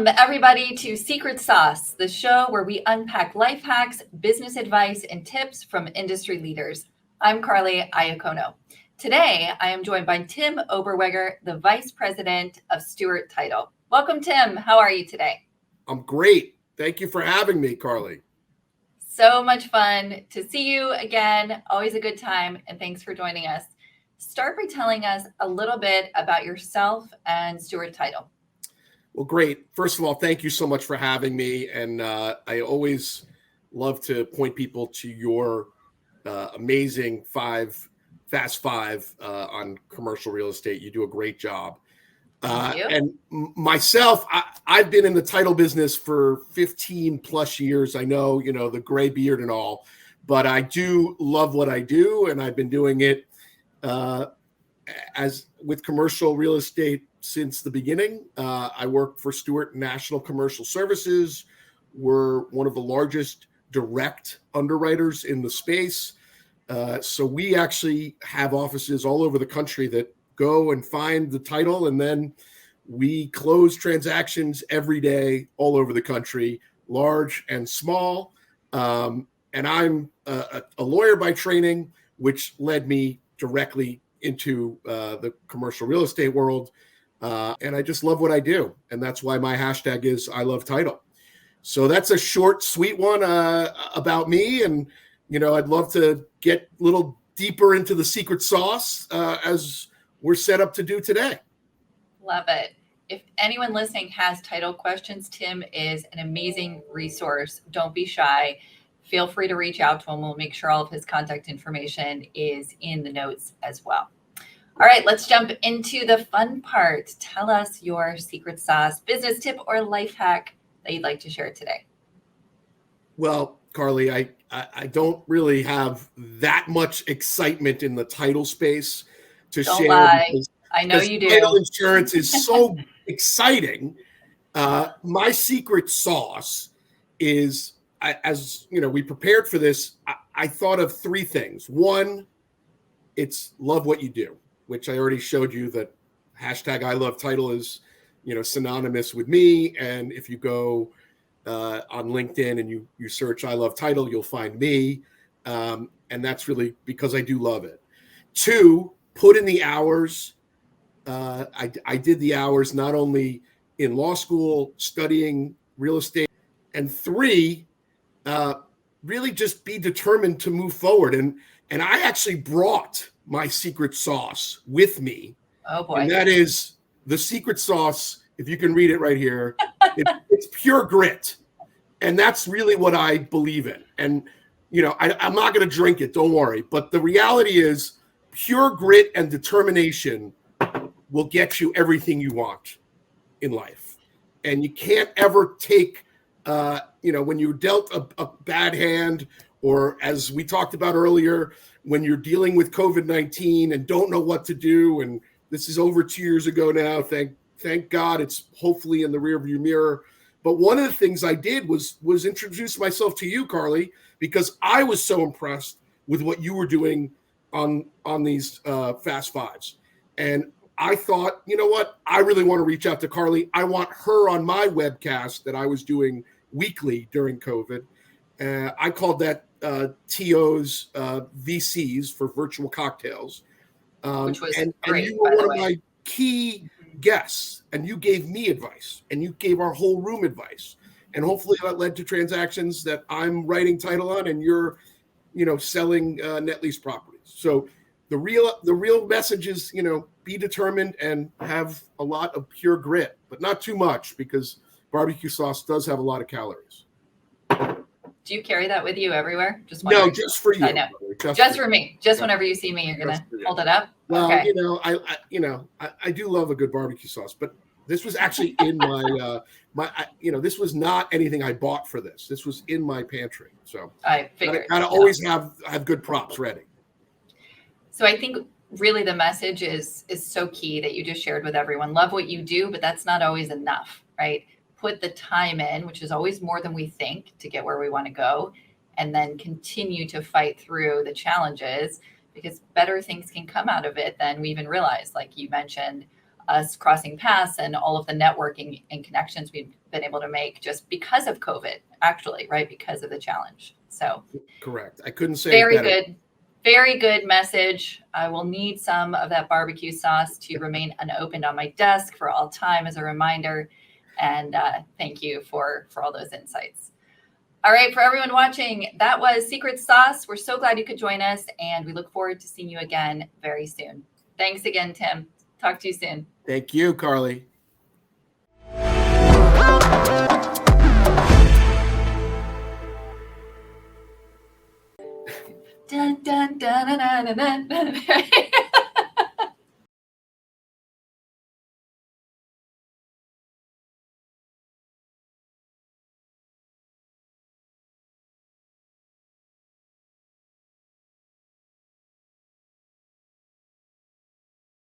Welcome, everybody, to Secret Sauce, the show where we unpack life hacks, business advice, and tips from industry leaders. I'm Carly Iacono. Today, I am joined by Tim Oberweger, the Vice President of Stewart Title. Welcome, Tim. How are you today? I'm great. Thank you for having me, Carly. So much fun to see you again. Always a good time, and thanks for joining us. Start by telling us a little bit about yourself and Stewart Title. Well, great. First of all, thank you so much for having me. And I always love to point people to your amazing Fast Five on commercial real estate. You do a great job. Thank you. And myself, I've been in the title business for 15 plus years. I know, the gray beard and all, but I do love what I do. And I've been doing it as with commercial real estate since the beginning. I work for Stewart National Commercial Services. We're one of the largest direct underwriters in the space. So we actually have offices all over the country that go and find the title, and then we close transactions every day all over the country, large and small. And I'm a lawyer by training, which led me directly into the commercial real estate world. And I just love what I do. And that's why my hashtag is I love title. So that's a short, sweet one about me. And, I'd love to get a little deeper into the secret sauce as we're set up to do today. Love it. If anyone listening has title questions, Tim is an amazing resource. Don't be shy. Feel free to reach out to him. We'll make sure all of his contact information is in the notes as well. All right, let's jump into the fun part. Tell us your secret sauce, business tip, or life hack that you'd like to share today. Well, Carly, I don't really have that much excitement in the title space to Don't share. lie. I know you do. Title insurance is so exciting. My secret sauce is, as we prepared for this, I thought of three things. One, it's love what you do, which I already showed you that hashtag I love title is, synonymous with me. And if you go on LinkedIn and you search I love title, you'll find me. And that's really because I do love it. Two, put in the hours. I did the hours not only in law school, studying real estate. And three, really just be determined to move forward. And I actually brought my secret sauce with me. Oh, boy. And that is the secret sauce. If you can read it right here, it's pure grit. And that's really what I believe in. And, I'm not going to drink it. Don't worry. But the reality is pure grit and determination will get you everything you want in life. And you can't ever take, when you're dealt a bad hand, or as we talked about earlier, when you're dealing with COVID-19 and don't know what to do, and this is over 2 years ago now, thank God it's hopefully in the rearview mirror. But one of the things I did was introduce myself to you, Carly, because I was so impressed with what you were doing on these Fast Fives. And I thought, you know what? I really want to reach out to Carly. I want her on my webcast that I was doing weekly during COVID. I called that TO's VCs for virtual cocktails. Which was and great, you were by the one of my key guests, and you gave me advice, and you gave our whole room advice. And hopefully that led to transactions that I'm writing title on, and you're, selling net lease properties. So the real message is, be determined and have a lot of pure grit, but not too much, because barbecue sauce does have a lot of calories. Do you carry that with you everywhere? No, just for you. I know. Just for me. Just whenever you see me, you're gonna hold it up. Well, okay. I do love a good barbecue sauce, but this was actually in my this was not anything I bought for this. This was in my pantry. So I figured. Gotta always have good props ready. So I think really the message is so key that you just shared with everyone. Love what you do, but that's not always enough, right? Put the time in, which is always more than we think, to get where we want to go, and then continue to fight through the challenges, because better things can come out of it than we even realize. Like you mentioned, us crossing paths and all of the networking and connections we've been able to make just because of COVID, actually, right? Because of the challenge. So correct. I couldn't say very it better. good. Very good message. I will need some of that barbecue sauce to remain unopened on my desk for all time as a reminder. And thank you for all those insights. All right, for everyone watching, that was Secret Sauce. We're so glad you could join us, and we look forward to seeing you again very soon. Thanks again, Tim. Talk to you soon. Thank you, Carly. Dun, dun, dun, dun, dun, dun, dun.